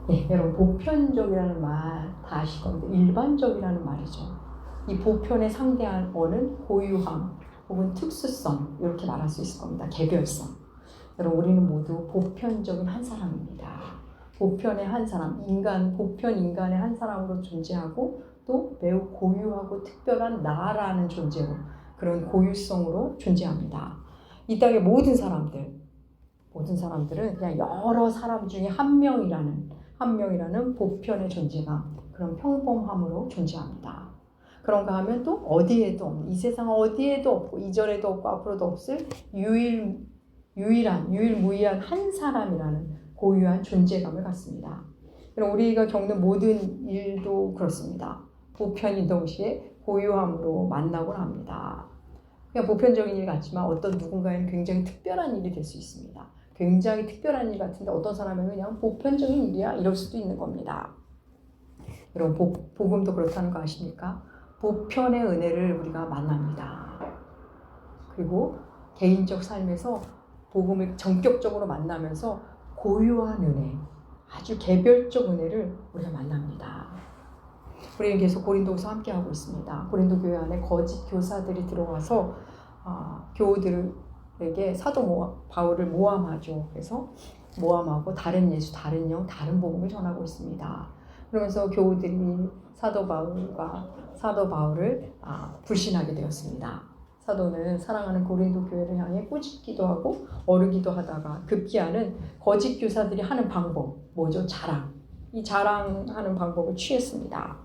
네, 여러분 보편적이라는 말 다 아실 겁니다. 일반적이라는 말이죠. 이 보편에 상대한 어는 고유함 혹은 특수성 이렇게 말할 수 있을 겁니다. 개별성. 여러분 우리는 모두 보편적인 한 사람입니다. 보편의 한 사람, 보편 인간의 한 사람으로 존재하고 또 매우 고유하고 특별한 나라는 존재로 그런 고유성으로 존재합니다. 이 땅의 모든 사람들은 그냥 여러 사람 중에 한 명이라는 보편의 존재감, 그런 평범함으로 존재합니다. 그런가 하면 또 어디에도 없는, 이 세상 어디에도 없고 이전에도 없고 앞으로도 없을 유일무이한 한 사람이라는 고유한 존재감을 갖습니다. 그럼 우리가 겪는 모든 일도 그렇습니다. 보편인 동시에 고유함으로 만나곤 합니다. 그냥 보편적인 일 같지만 어떤 누군가에는 굉장히 특별한 일이 될 수 있습니다. 굉장히 특별한 일 같은데 어떤 사람은 그냥 보편적인 일이야 이럴 수도 있는 겁니다. 여러분 복음도 그렇다는 거 아십니까? 보편의 은혜를 우리가 만납니다. 그리고 개인적 삶에서 복음을 전격적으로 만나면서 고유한 은혜, 아주 개별적 은혜를 우리가 만납니다. 우리는 계속 고린도서 함께 하고 있습니다. 고린도 교회 안에 거짓 교사들이 들어와서 교우들에게 사도 바울을 모함하죠. 그래서 모함하고 다른 예수, 다른 영, 다른 복음을 전하고 있습니다. 그러면서 교우들이 사도 바울을 불신하게 되었습니다. 사도는 사랑하는 고린도 교회를 향해 꾸짖기도 하고 어르기도 하다가 급기야는 거짓 교사들이 하는 방법, 뭐죠? 이 자랑하는 방법을 취했습니다.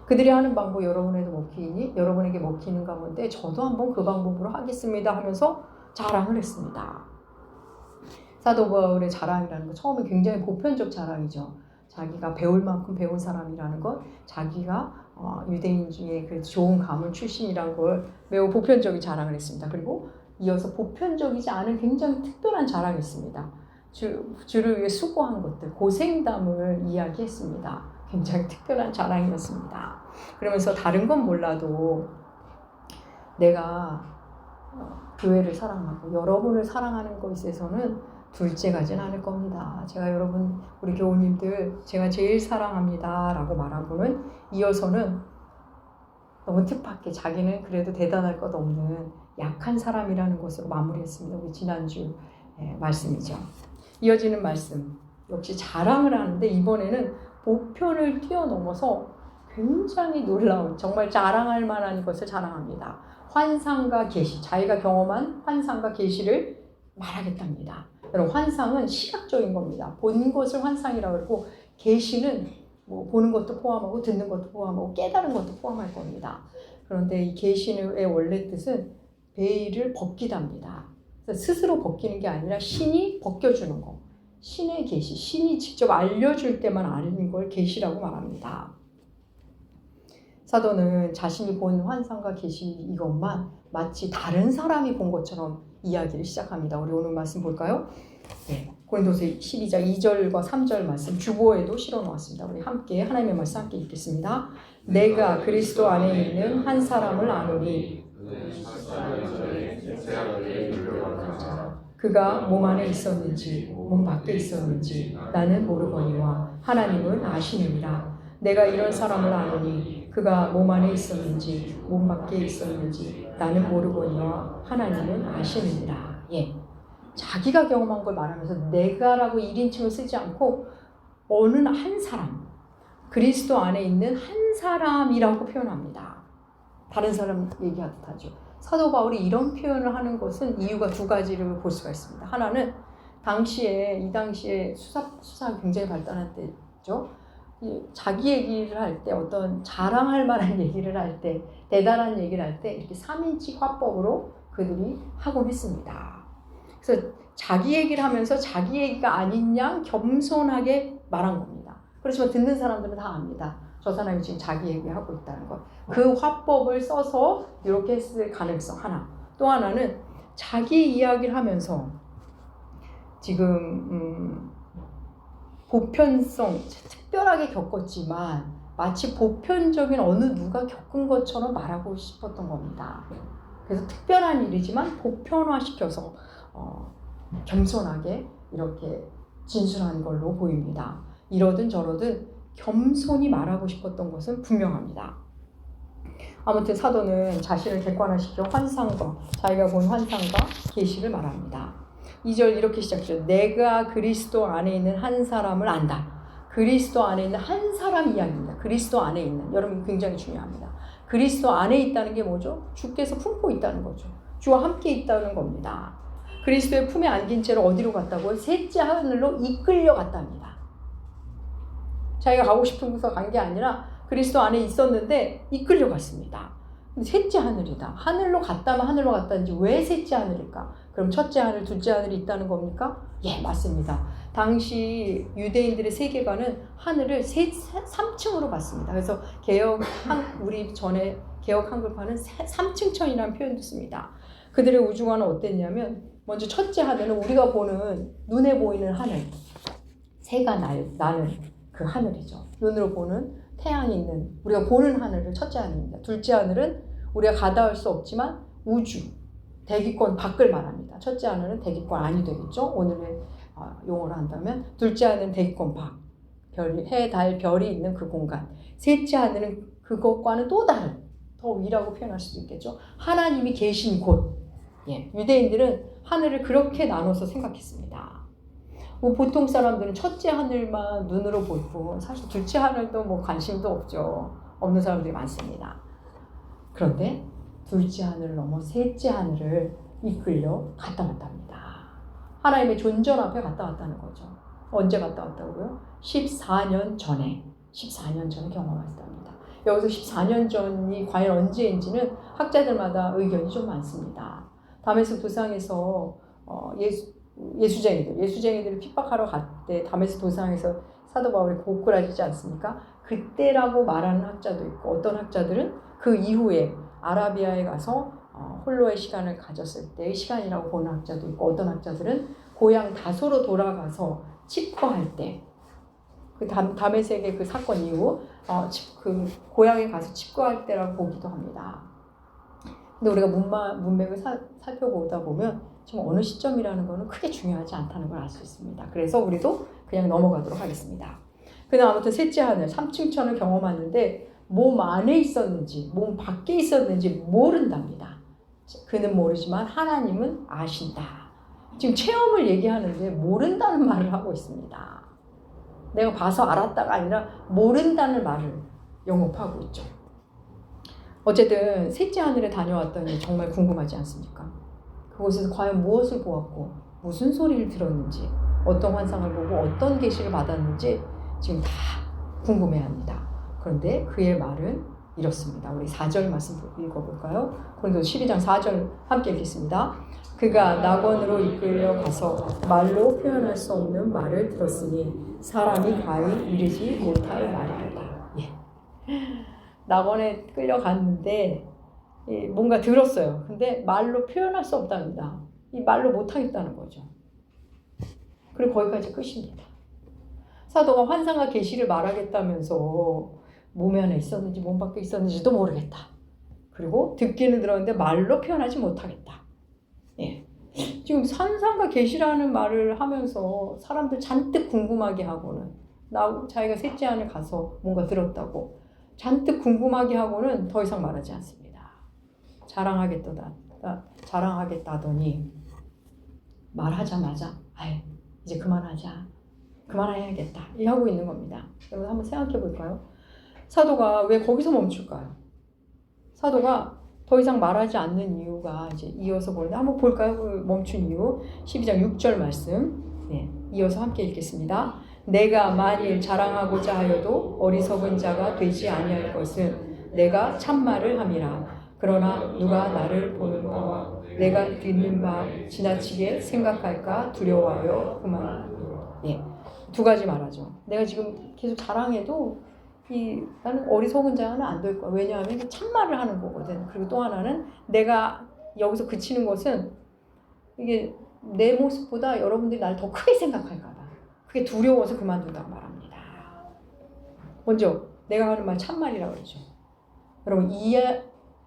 그들이 하는 방법 여러분에게 먹히는 가운데 저도 한번 그 방법으로 하겠습니다 하면서 자랑을 했습니다. 사도 바울의 자랑이라는 건 처음에 굉장히 보편적 자랑이죠. 자기가 배울 만큼 배운 사람이라는 것, 자기가 유대인 중에 그래도 좋은 가문 출신이라는 걸 매우 보편적인 자랑을 했습니다. 그리고 이어서 보편적이지 않은 굉장히 특별한 자랑이 있습니다. 주를 위해 수고한 것들, 고생담을 이야기했습니다. 굉장히 특별한 자랑이었습니다. 그러면서 다른 건 몰라도 내가 교회를 사랑하고 여러분을 사랑하는 것에서는 둘째 가진 않을 겁니다. 제가 우리 교우님들 제가 제일 사랑합니다 라고 말하고는 이어서는 너무 뜻밖의 자기는 그래도 대단할 것 없는 약한 사람이라는 것으로 마무리했습니다. 우리 지난주 말씀이죠. 이어지는 말씀 역시 자랑을 하는데 이번에는 보편을 뛰어넘어서 굉장히 놀라운 정말 자랑할 만한 것을 자랑합니다. 환상과 계시, 자기가 경험한 환상과 계시를 말하겠답니다. 여러분 환상은 시각적인 겁니다. 본 것을 환상이라고 그러고 계시는 보는 것도 포함하고 듣는 것도 포함하고 깨달은 것도 포함할 겁니다. 그런데 이 계시의 원래 뜻은 베일을 벗기답니다. 스스로 벗기는 게 아니라 신이 벗겨주는 거. 신의 계시, 신이 직접 알려줄 때만 아는 걸 계시라고 말합니다. 사도는 자신이 본 환상과 계시 이것만 마치 다른 사람이 본 것처럼 이야기를 시작합니다. 우리 오늘 말씀 볼까요? 네, 고린도서 12장 2절과 3절 말씀 주보에도 실어놓았습니다. 우리 함께 하나님의 말씀 함께 읽겠습니다. 내가 그리스도 안에 있는 한 사람을 아노니 그가 몸 안에 있었는지 몸 밖에 있었는지 나는 모르거니와 하나님은 아시느니라. 내가 이런 사람을 아노니 그가 몸 안에 있었는지 몸 밖에 있었는지 나는 모르거니와 하나님은 아시느니라. 예, 자기가 경험한 걸 말하면서 내가라고 1인칭을 쓰지 않고 어느 한 사람, 그리스도 안에 있는 한 사람이라고 표현합니다. 다른 사람 얘기하듯 하죠. 사도 바울이 이런 표현을 하는 것은 이유가 두 가지를 볼 수가 있습니다. 하나는 이 당시에 수사가 굉장히 발달한 때죠. 자기 얘기를 할 때, 어떤 자랑할 만한 얘기를 할 때, 대단한 얘기를 할 때 이렇게 3인칭 화법으로 그들이 하곤 했습니다. 그래서 자기 얘기를 하면서 자기 얘기가 아닌 양 겸손하게 말한 겁니다. 그렇지만 듣는 사람들은 다 압니다. 저 사람이 지금 자기 얘기하고 있다는 것. 그 화법을 써서 이렇게 했을 가능성 하나. 또 하나는 자기 이야기를 하면서 지금 보편성, 특별하게 겪었지만 마치 보편적인 어느 누가 겪은 것처럼 말하고 싶었던 겁니다. 그래서 특별한 일이지만 보편화시켜서 겸손하게 이렇게 진술한 걸로 보입니다. 이러든 저러든 겸손히 말하고 싶었던 것은 분명합니다. 아무튼 사도는 자신을 객관화시켜 환상과 자기가 본 환상과 계시를 말합니다. 2절 이렇게 시작해요. 내가 그리스도 안에 있는 한 사람을 안다. 그리스도 안에 있는 한 사람 이야기입니다. 그리스도 안에 있는. 여러분 굉장히 중요합니다. 그리스도 안에 있다는 게 뭐죠? 주께서 품고 있다는 거죠. 주와 함께 있다는 겁니다. 그리스도의 품에 안긴 채로 어디로 갔다고요? 셋째 하늘로 이끌려 갔답니다. 자기가 가고 싶은 곳에 간 게 아니라 그리스도 안에 있었는데 이끌려 갔습니다. 셋째 하늘이다. 하늘로 갔다면 하늘로 갔다는지 왜 셋째 하늘일까? 그럼 첫째 하늘, 둘째 하늘이 있다는 겁니까? 예, 맞습니다. 당시 유대인들의 세계관은 하늘을 3층으로 봤습니다. 그래서 우리 전에 개역 한글판은 3층 천이라는 표현도 씁니다. 그들의 우주관은 어땠냐면 먼저 첫째 하늘은 우리가 보는 눈에 보이는 하늘, 새가 나는 그 하늘이죠. 눈으로 보는 태양이 있는 우리가 보는 하늘을 첫째 하늘입니다. 둘째 하늘은 우리가 가닿을 수 없지만 우주, 대기권 밖을 말합니다. 첫째 하늘은 대기권 안이 되겠죠. 오늘의 용어로 한다면 둘째 하늘은 대기권 밖, 해, 달, 별이 있는 그 공간. 셋째 하늘은 그것과는 또 다른, 더 위라고 표현할 수도 있겠죠. 하나님이 계신 곳. 예, 유대인들은 하늘을 그렇게 나눠서 생각했습니다. 보통 사람들은 첫째 하늘만 눈으로 볼 뿐 사실 둘째 하늘도 뭐 관심도 없죠. 없는 사람들이 많습니다. 그런데 둘째 하늘을 넘어 셋째 하늘을 이끌려 갔다 왔답니다. 하나님의 존전 앞에 갔다 왔다는 거죠. 언제 갔다 왔다고요? 14년 전에 경험했답니다. 여기서 14년 전이 과연 언제인지는 학자들마다 의견이 좀 많습니다. 다메섹 도상에서 예수쟁이들을 핍박하러 갔대. 다메섹 도상에서 사도 바울이 고꾸라지지 않습니까? 그때라고 말하는 학자도 있고 어떤 학자들은 그 이후에 아라비아에 가서 홀로의 시간을 가졌을 때의 시간이라고 보는 학자도 있고 어떤 학자들은 고향 다소로 돌아가서 칩거할 때 그 다메섹의 그 사건 이후 그 고향에 가서 칩거할 때라고 보기도 합니다. 근데 우리가 문맥을 살펴보다 보면 지금 어느 시점이라는 것은 크게 중요하지 않다는 걸 알 수 있습니다. 그래서 우리도 그냥 넘어가도록 하겠습니다. 그는 아무튼 셋째 하늘, 3층 천을 경험하는데 몸 안에 있었는지 몸 밖에 있었는지 모른답니다. 그는 모르지만 하나님은 아신다. 지금 체험을 얘기하는데 모른다는 말을 하고 있습니다. 내가 봐서 알았다가 아니라 모른다는 말을 영업하고 있죠. 어쨌든 셋째 하늘에 다녀왔더니 정말 궁금하지 않습니까? 그곳에서 과연 무엇을 보았고 무슨 소리를 들었는지 어떤 환상을 보고 어떤 계시를 받았는지 지금 다 궁금해합니다. 그런데 그의 말은 이렇습니다. 우리 4절 말씀 읽어볼까요? 고린도서 12장 4절 함께 읽겠습니다. 그가 낙원으로 이끌려 가서 말로 표현할 수 없는 말을 들었으니 사람이 가히 이르지 못할 말이다. 예. 낙원에 끌려갔는데 뭔가 들었어요. 근데 말로 표현할 수 없답니다. 이 말로 못하겠다는 거죠. 그리고 거기까지 끝입니다. 사도가 환상과 계시를 말하겠다면서 몸 안에 있었는지 몸 밖에 있었는지도 모르겠다. 그리고 듣기는 들었는데 말로 표현하지 못하겠다. 예. 지금 환상과 계시라는 말을 하면서 사람들 잔뜩 궁금하게 하고는 자기가 셋째 안에 가서 뭔가 들었다고 잔뜩 궁금하게 하고는 더 이상 말하지 않습니다. 자랑하겠다더니 말하자마자 이제 그만해야겠다 이러고 있는 겁니다. 여러분 한번 생각해 볼까요? 사도가 왜 거기서 멈출까요? 사도가 더 이상 말하지 않는 이유가 이제 이어서 보는데 한번 볼까요? 그 멈춘 이유 12장 6절 말씀 이어서 함께 읽겠습니다. 내가 만일 자랑하고자 하여도 어리석은 자가 되지 아니할 것은 내가 참말을 함이라. 그러나 누가 나를 보는 바와 내가 듣는 바 지나치게 생각할까 두려워하여 그만. 두 가지 말하죠. 내가 지금 계속 자랑해도 나는 어리석은 자는 안 될 거야. 왜냐하면 이게 참말을 하는 거거든. 그리고 또 하나는 내가 여기서 그치는 것은 이게 내 모습보다 여러분들이 나를 더 크게 생각할까 봐. 그게 두려워서 그만둔다고 말합니다. 먼저 내가 하는 말 참말이라고 그러죠. 여러분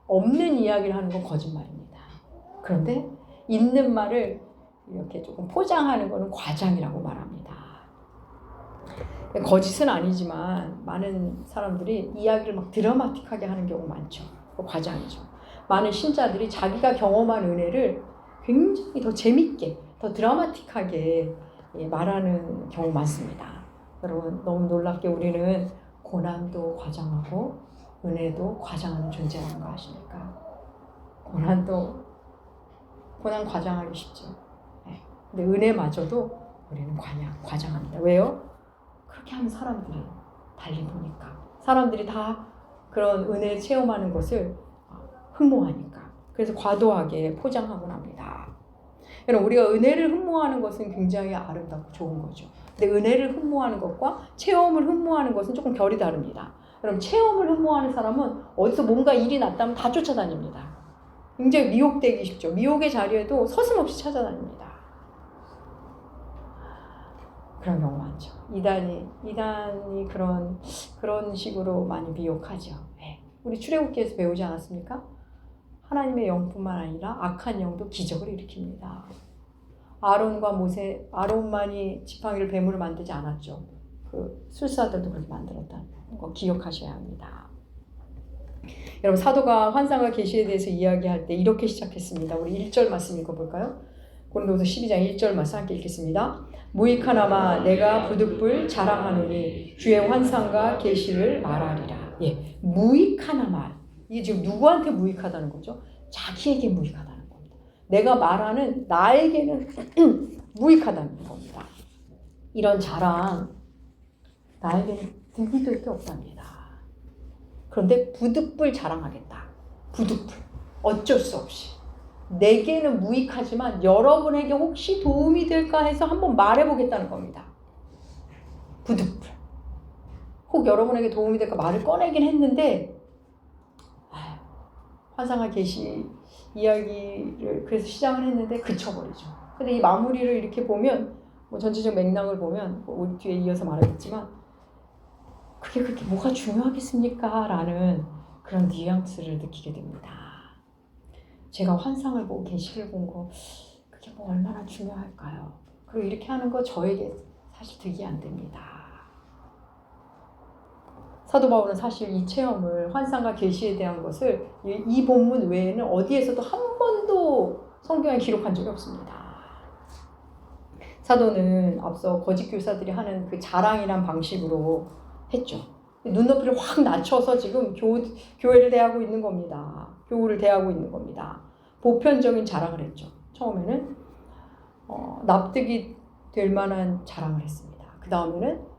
없는 이야기를 하는 건 거짓말입니다. 그런데 있는 말을 이렇게 조금 포장하는 것은 과장이라고 말합니다. 거짓은 아니지만 많은 사람들이 이야기를 막 드라마틱하게 하는 경우 많죠. 과장이죠. 많은 신자들이 자기가 경험한 은혜를 굉장히 더 재밌게, 더 드라마틱하게 말하는 경우 많습니다. 여러분, 너무 놀랍게 우리는 고난도 과장하고 은혜도 과장하는 존재라는 거 아십니까? 고난 과장하기 쉽죠. 근데 은혜마저도 우리는 과장합니다. 왜요? 그렇게 하는 사람들이 달리 보니까. 사람들이 다 그런 은혜 체험하는 것을 흠모하니까. 그래서 과도하게 포장하곤 합니다. 여러분, 우리가 은혜를 흠모하는 것은 굉장히 아름답고 좋은 거죠. 근데 은혜를 흠모하는 것과 체험을 흠모하는 것은 조금 결이 다릅니다. 그럼 체험을 흠모하는 사람은 어디서 뭔가 일이 났다면 다 쫓아다닙니다. 굉장히 미혹되기 쉽죠. 미혹의 자리에도 서슴없이 찾아다닙니다. 그런 경우 많죠. 이단이 그런 식으로 많이 미혹하죠. 우리 출애굽기에서 배우지 않았습니까? 하나님의 영뿐만 아니라 악한 영도 기적을 일으킵니다. 아론만이 지팡이를 뱀으로 만들지 않았죠. 그 술사들도 그렇게 만들었다는 거 기억하셔야 합니다. 여러분, 사도가 환상과 계시에 대해서 이야기할 때 이렇게 시작했습니다. 우리 1절 말씀 읽어볼까요? 고린도서 12장 1절 말씀 함께 읽겠습니다. 무익하나마 내가 부득불 자랑하노니 주의 환상과 계시를 말하리라. 무익하나마. 이게 지금 누구한테 무익하다는 거죠? 자기에게 무익하다는 겁니다. 내가 말하는 나에게는 무익하다는 겁니다. 이런 자랑 나에게는 득이 될 게 없답니다. 그런데 부득불 자랑하겠다. 부득불. 어쩔 수 없이. 내게는 무익하지만 여러분에게 혹시 도움이 될까 해서 한번 말해보겠다는 겁니다. 부득불. 혹 여러분에게 도움이 될까 말을 꺼내긴 했는데 환상과 계시 이야기를 그래서 시작을 했는데 그쳐버리죠. 근데 이 마무리를 이렇게 보면 전체적 맥락을 보면 우리 뒤에 이어서 말하겠지만 그게 그렇게 뭐가 중요하겠습니까? 라는 그런 뉘앙스를 느끼게 됩니다. 제가 환상을 보고 계시를 본 거 그게 뭐 얼마나 중요할까요? 그리고 이렇게 하는 거 저에게 사실 득이 안 됩니다. 사도 바울은 사실 이 체험을 환상과 계시에 대한 것을 이 본문 외에는 어디에서도 한 번도 성경에 기록한 적이 없습니다. 사도는 앞서 거짓 교사들이 하는 그 자랑이란 방식으로 했죠. 눈높이를 확 낮춰서 지금 교회를 대하고 있는 겁니다. 교우를 대하고 있는 겁니다. 보편적인 자랑을 했죠. 처음에는 납득이 될 만한 자랑을 했습니다. 그 다음에는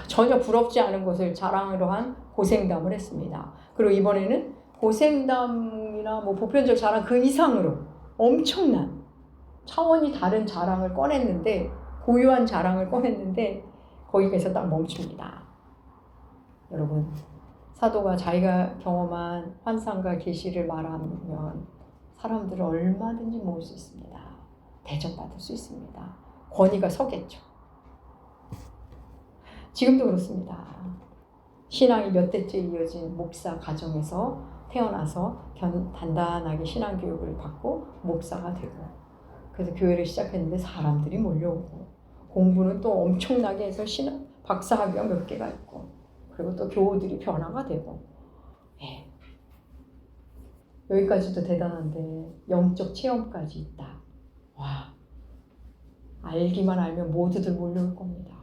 전혀 부럽지 않은 것을 자랑으로 한 고생담을 했습니다. 그리고 이번에는 고생담이나 보편적 자랑 그 이상으로 엄청난 차원이 다른 자랑을 꺼냈는데, 고유한 자랑을 꺼냈는데 거기에서 딱 멈춥니다. 여러분, 사도가 자기가 경험한 환상과 계시를 말하면 사람들을 얼마든지 모을 수 있습니다. 대접받을 수 있습니다. 권위가 서겠죠. 지금도 그렇습니다. 신앙이 몇 대째 이어진 목사 가정에서 태어나서 단단하게 신앙교육을 받고 목사가 되고, 그래서 교회를 시작했는데 사람들이 몰려오고, 공부는 또 엄청나게 해서 박사학위가 몇 개가 있고, 그리고 또 교우들이 변화가 되고, 여기까지도 대단한데 영적 체험까지 있다. 와, 알기만 알면 모두들 몰려올 겁니다.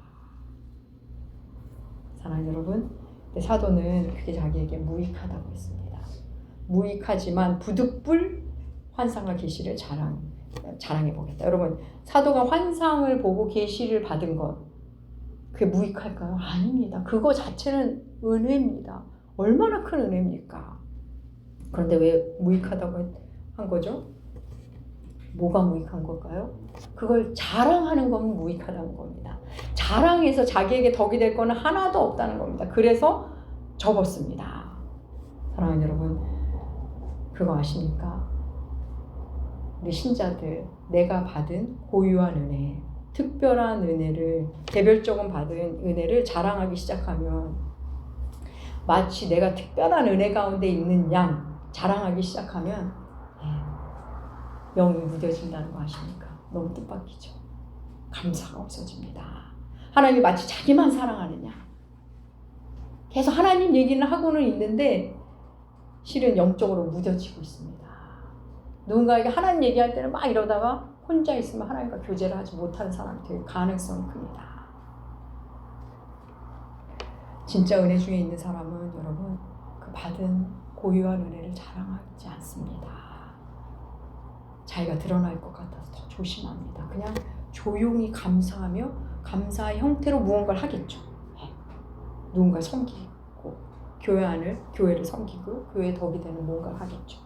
사랑하는 여러분, 사도는 그게 자기에게 무익하다고 했습니다. 무익하지만 부득불 환상과 계시를 자랑해 보겠다. 여러분, 사도가 환상을 보고 계시를 받은 것, 그게 무익할까요? 아닙니다. 그거 자체는 은혜입니다. 얼마나 큰 은혜입니까? 그런데 왜 무익하다고 한 거죠? 뭐가 무익한 걸까요? 그걸 자랑하는 건 무익하다는 겁니다. 자랑해서 자기에게 덕이 될 거는 하나도 없다는 겁니다. 그래서 접었습니다. 사랑하는 여러분, 그거 아십니까? 우리 신자들, 내가 받은 고유한 은혜, 특별한 은혜를, 개별적으로 받은 은혜를 자랑하기 시작하면 마치 내가 특별한 은혜 가운데 있는 양 자랑하기 시작하면 영이 무뎌진다는 거 아십니까? 너무 뜻밖이죠. 감사가 없어집니다. 하나님이 마치 자기만 사랑하느냐. 계속 하나님 얘기는 하고는 있는데 실은 영적으로 무뎌지고 있습니다. 누군가에게 하나님 얘기할 때는 막 이러다가 혼자 있으면 하나님과 교제를 하지 못하는 사람이 될 가능성이 큽니다. 진짜 은혜 중에 있는 사람은 여러분 그 받은 고유한 은혜를 자랑하지 않습니다. 자기가 드러날 것 같아서 더 조심합니다. 그냥 조용히 감사하며 감사의 형태로 무언가를 하겠죠. 누군가 섬기고 교회를 섬기고 교회에 덕이 되는 무언가를 하겠죠.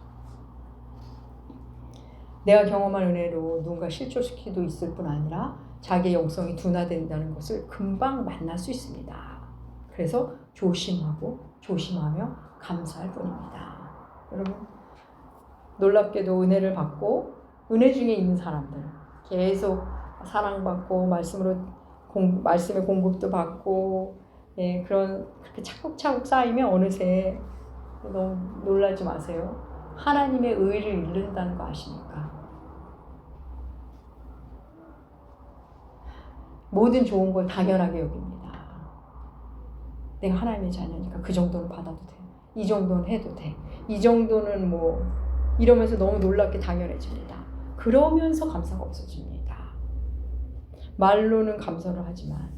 내가 경험한 은혜로 누군가 실족시킬 수도 있을 뿐 아니라 자기의 영성이 둔화된다는 것을 금방 만날 수 있습니다. 그래서 조심하며 감사할 뿐입니다. 여러분 놀랍게도 은혜를 받고 은혜 중에 있는 사람들 계속 사랑받고 말씀의 공급도 받고 그렇게 차곡차곡 쌓이면 어느새 너무 놀라지 마세요. 하나님의 의를 잃는다는 거 아십니까? 모든 좋은 걸 당연하게 여깁니다. 내가 하나님의 자녀니까 그 정도는 받아도 돼. 이 정도는 해도 돼. 이 정도는 뭐 이러면서 너무 놀랍게 당연해집니다. 그러면서 감사가 없어집니다. 말로는 감사를 하지만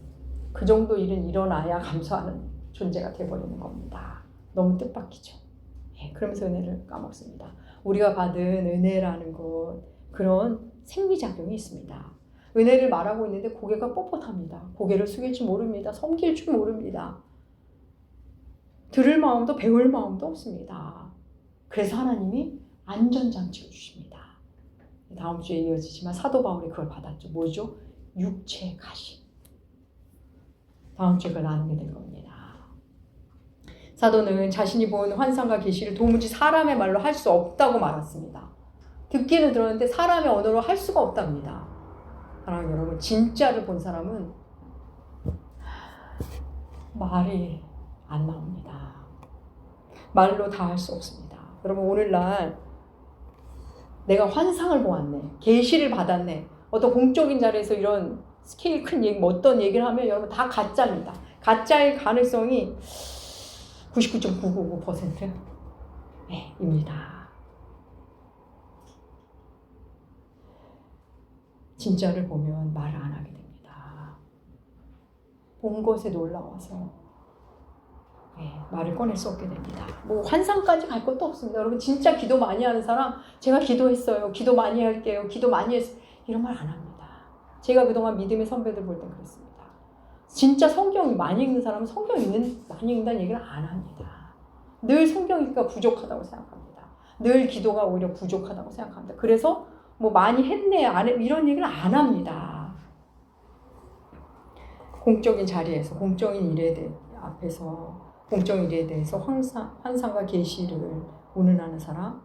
그 정도 일은 일어나야 감사하는 존재가 되어버리는 겁니다. 너무 뜻밖이죠. 그러면서 은혜를 까먹습니다. 우리가 받은 은혜라는 것 그런 생리작용이 있습니다. 은혜를 말하고 있는데 고개가 뻣뻣합니다. 고개를 숙일 줄 모릅니다. 섬길 줄 모릅니다. 들을 마음도 배울 마음도 없습니다. 그래서 하나님이 안전장치를 주십니다. 다음 주에 이어지지만 사도 바울이 그걸 받았죠. 뭐죠? 육체의 가시. 다음 주에 그걸 나누게 될 겁니다. 사도는 자신이 본 환상과 계시를 도무지 사람의 말로 할 수 없다고 말했습니다. 듣기는 들었는데 사람의 언어로 할 수가 없답니다. 사랑하는 여러분, 진짜를 본 사람은 말이 안 나옵니다. 말로 다 할 수 없습니다. 여러분 오늘날 내가 환상을 보았네, 계시를 받았네, 어떤 공적인 자리에서 이런 스케일 큰 얘기, 어떤 얘기를 하면 여러분 다 가짜입니다. 가짜의 가능성이 99.999%입니다. 진짜를 보면 말을 안 하게 됩니다. 본 것에 놀라워서 말을 꺼낼 수 없게 됩니다. 뭐 환상까지 갈 것도 없습니다. 여러분 진짜 기도 많이 하는 사람, 제가 기도했어요, 기도 많이 할게요, 기도 많이 했어요, 이런 말 안 합니다. 제가 그동안 믿음의 선배들 볼 땐 그랬습니다. 진짜 성경 많이 읽는 사람은 성경 많이 읽는다는 얘기를 안 합니다. 늘 성경 읽기가 부족하다고 생각합니다. 늘 기도가 오히려 부족하다고 생각합니다. 그래서 뭐 많이 했네, 안 해, 이런 얘기를 안 합니다. 공적인 자리에서, 공적인 일에 대해서 환상과 계시를 운운하는 사람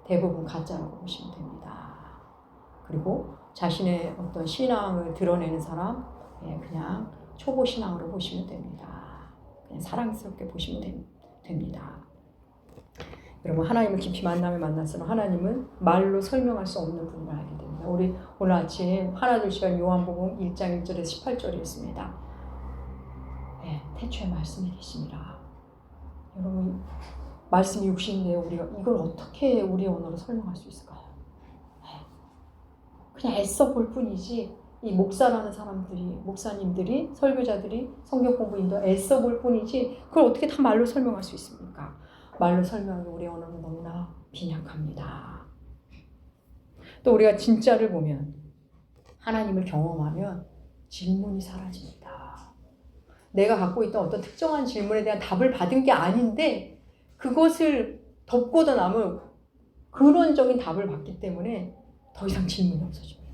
대부분 가짜라고 보시면 됩니다. 그리고 자신의 어떤 신앙을 드러내는 사람 그냥 초보 신앙으로 보시면 됩니다. 그냥 사랑스럽게 보시면 됩니다. 여러분 하나님을 깊이 만날수록 하나님은 말로 설명할 수 없는 분을 알게 됩니다. 우리 오늘 아침 하나 시간 요한복음 1장 1절에서 18절이었습니다. 태초에 말씀이 계시니라. 여러분 말씀이 육신인데요. 우리가 이걸 어떻게 우리 언어로 설명할 수 있을까요? 그냥 애써 볼 뿐이지 이 목사라는 목사님들이, 설교자들이 성경 공부 인도 애써 볼 뿐이지 그걸 어떻게 다 말로 설명할 수 있습니까? 말로 설명하는 우리 언어는 너무나 빈약합니다. 또 우리가 진짜를 보면, 하나님을 경험하면 질문이 사라집니다. 내가 갖고 있던 어떤 특정한 질문에 대한 답을 받은 게 아닌데 그것을 덮고도 남은 근원적인 답을 받기 때문에 더 이상 질문이 없어집니다.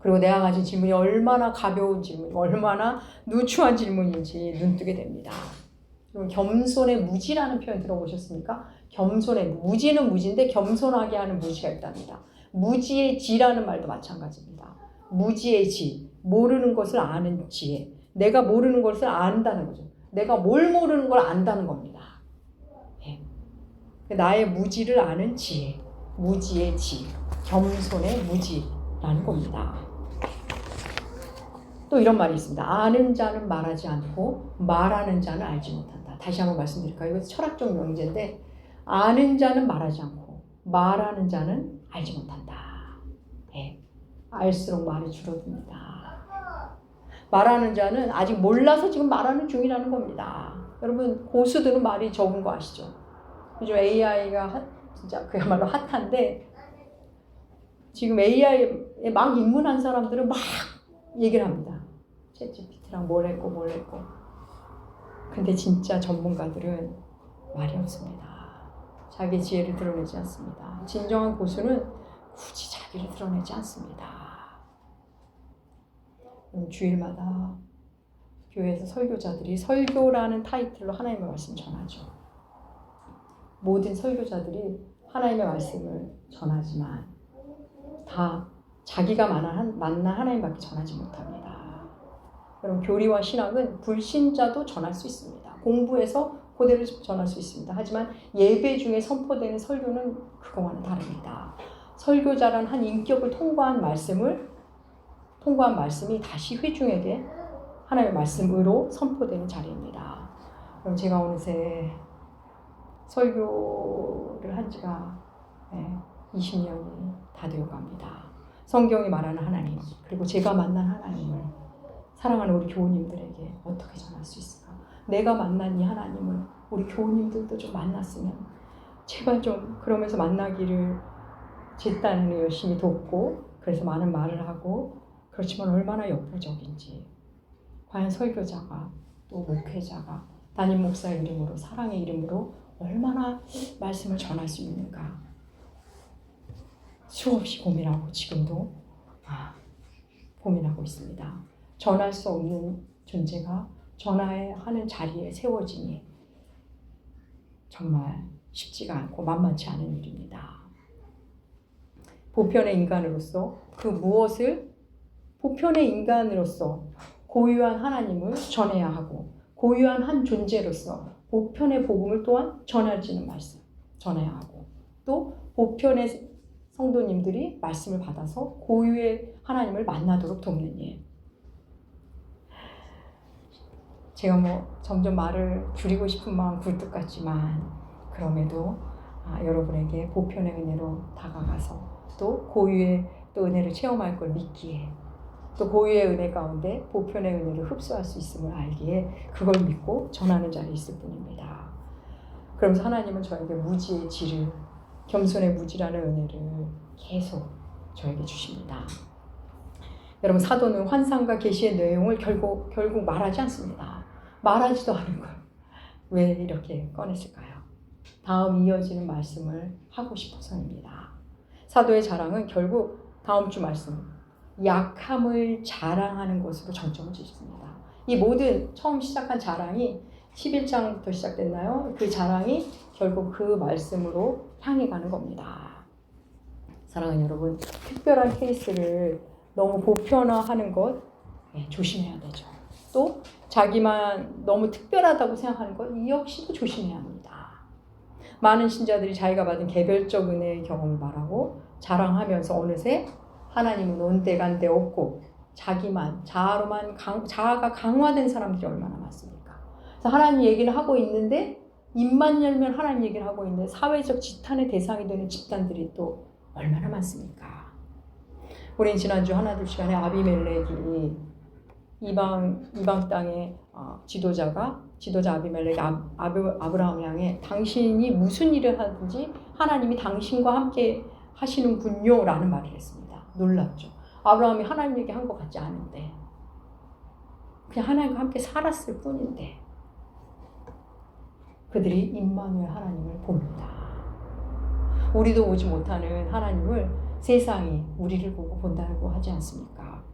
그리고 내가 가진 질문이 얼마나 가벼운 질문, 얼마나 누추한 질문인지 눈뜨게 됩니다. 그럼 겸손의 무지라는 표현 들어보셨습니까? 겸손의 무지는 무지인데 겸손하게 하는 무지가 있답니다. 무지의 지라는 말도 마찬가지입니다. 무지의 지, 모르는 것을 아는 지혜. 내가 모르는 것을 안다는 거죠. 내가 뭘 모르는 걸 안다는 겁니다. 나의 무지를 아는 지혜, 무지의 지, 겸손의 무지라는 겁니다. 또 이런 말이 있습니다. 아는 자는 말하지 않고 말하는 자는 알지 못한다. 다시 한번 말씀드릴까요? 이거 철학적 명제인데 아는 자는 말하지 않고 말하는 자는 알지 못한다. 네. 알수록 말이 줄어듭니다. 말하는 자는 아직 몰라서 지금 말하는 중이라는 겁니다. 여러분 고수들은 말이 적은 거 아시죠? 요즘 AI가 진짜 그야말로 핫한데 지금 AI에 막 입문한 사람들은 막 얘기를 합니다. 챗GPT랑 뭘 했고. 근데 진짜 전문가들은 말이 없습니다. 자기 지혜를 드러내지 않습니다. 진정한 고수는 굳이 자기를 드러내지 않습니다. 주일마다 교회에서 설교자들이 설교라는 타이틀로 하나님의 말씀 전하죠. 모든 설교자들이 하나님의 말씀을 전하지만 다 자기가 만난 하나님밖에 전하지 못합니다. 여러분 교리와 신학은 불신자도 전할 수 있습니다. 공부해서 그대로 전할 수 있습니다. 하지만 예배 중에 선포되는 설교는 그거와는 다릅니다. 설교자란 한 인격을 통과한 말씀이 다시 회중에게 하나님의 말씀으로 선포되는 자리입니다. 그럼 제가 어느새 설교를 한 지가 20년이 다 되어갑니다. 성경이 말하는 하나님, 그리고 제가 만난 하나님을 사랑하는 우리 교우님들에게 어떻게 전할 수 있을까? 내가 만난 이 하나님을 우리 교우님들도 좀 만났으면 제발 좀 그러면서 만나기를 제 딴을 열심히 돕고 그래서 많은 말을 하고 그렇지만 얼마나 역부족인지 과연 설교자가 또 목회자가 담임 목사의 이름으로 사랑의 이름으로 얼마나 말씀을 전할 수 있는가 수없이 고민하고 지금도 고민하고 있습니다. 전할 수 없는 존재가 전화해야 하는 자리에 세워지니 정말 쉽지가 않고 만만치 않은 일입니다. 보편의 인간으로서 그 무엇을 보편의 인간으로서 고유한 하나님을 전해야 하고 고유한 한 존재로서 보편의 복음을 또한 전해지는 말씀 전해야 하고 또 보편의 성도님들이 말씀을 받아서 고유의 하나님을 만나도록 돕는 일. 제가 점점 말을 줄이고 싶은 마음 굴뚝 같지만 그럼에도 여러분에게 보편의 은혜로 다가가서 또 고유의 또 은혜를 체험할 걸 믿기에 또 고유의 은혜 가운데 보편의 은혜를 흡수할 수 있음을 알기에 그걸 믿고 전하는 자리에 있을 뿐입니다. 그러면서 하나님은 저에게 무지의 질을 겸손의 무지라는 은혜를 계속 저에게 주십니다. 여러분 사도는 환상과 계시의 내용을 결국 말하지 않습니다. 말하지도 않은 걸 왜 이렇게 꺼냈을까요? 다음 이어지는 말씀을 하고 싶어서입니다. 사도의 자랑은 결국 다음 주 말씀 약함을 자랑하는 것으로 정점을 찍습니다. 이 모든 처음 시작한 자랑이 11장부터 시작됐나요? 그 자랑이 결국 그 말씀으로 향해 가는 겁니다. 사랑하는 여러분, 특별한 케이스를 너무 보편화하는 것 조심해야 되죠. 또 자기만 너무 특별하다고 생각하는 것 이 역시도 조심해야 합니다. 많은 신자들이 자기가 받은 개별적 은혜의 경험을 말하고 자랑하면서 어느새 하나님은 온데간데 없고 자아가 강화된 사람들이 얼마나 많습니까? 그래서 하나님 얘기를 하고 있는데 입만 열면 하나님 얘기를 하고 있는데 사회적 지탄의 대상이 되는 집단들이 또 얼마나 많습니까? 우린 지난주 하나둘 시간에 아비멜렉이 이방 땅의 지도자 아비멜렉이 아브라함을 향해 당신이 무슨 일을 하든지 하나님이 당신과 함께 하시는군요 라는 말을 했습니다. 놀랍죠. 아브라함이 하나님 얘기한 것 같지 않은데 그냥 하나님과 함께 살았을 뿐인데 그들이 임마누엘 하나님을 봅니다. 우리도 보지 못하는 하나님을 세상이 우리를 보고 본다고 하지 않습니까?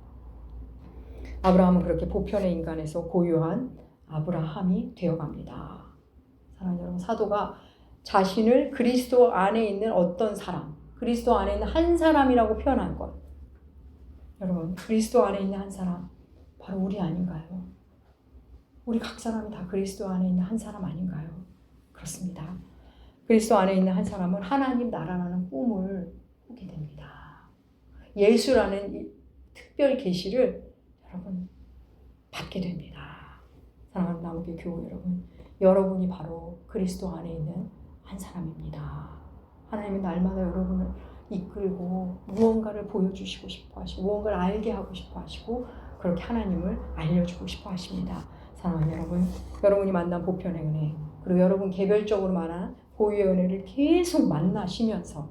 아브라함은 그렇게 보편의 인간에서 고유한 아브라함이 되어갑니다. 사랑하는 여러분, 사도가 자신을 그리스도 안에 있는 어떤 사람, 그리스도 안에 있는 한 사람이라고 표현한 것. 여러분, 그리스도 안에 있는 한 사람, 바로 우리 아닌가요? 우리 각 사람이 다 그리스도 안에 있는 한 사람 아닌가요? 그렇습니다. 그리스도 안에 있는 한 사람은 하나님 나라라는 꿈을 꾸게 됩니다. 예수라는 이 특별 계시를 여러분 받게 됩니다. 사랑하는 나무교회 교우 여러분, 여러분이 바로 그리스도 안에 있는 한 사람입니다. 하나님은 날마다 여러분을 이끌고 무언가를 보여주시고 싶어 하시고 무언가를 알게 하고 싶어 하시고 그렇게 하나님을 알려주고 싶어 하십니다. 사랑하는 여러분, 여러분이 만난 보편의 은혜 그리고 여러분 개별적으로 만난 보유의 은혜를 계속 만나시면서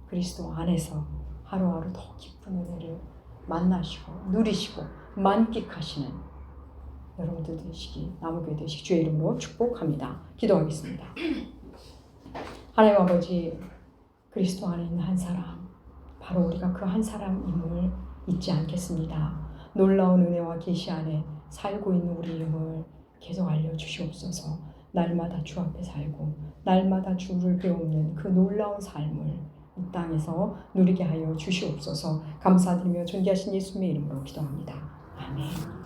그리스도 안에서 하루하루 더 깊은 은혜를 만나시고 누리시고 만끽하시는 여러분들 되시기 나무교회 되시기 주의 이름으로 축복합니다. 기도하겠습니다. 하나님 아버지, 그리스도 안에 있는 한 사람, 바로 우리가 그 한 사람임을 잊지 않겠습니다. 놀라운 은혜와 계시 안에 살고 있는 우리임을 계속 알려주시옵소서. 날마다 주 앞에 살고 날마다 주를 배우는 그 놀라운 삶을 이 땅에서 누리게 하여 주시옵소서. 감사드리며 존귀하신 예수님의 이름으로 기도합니다. 아멘.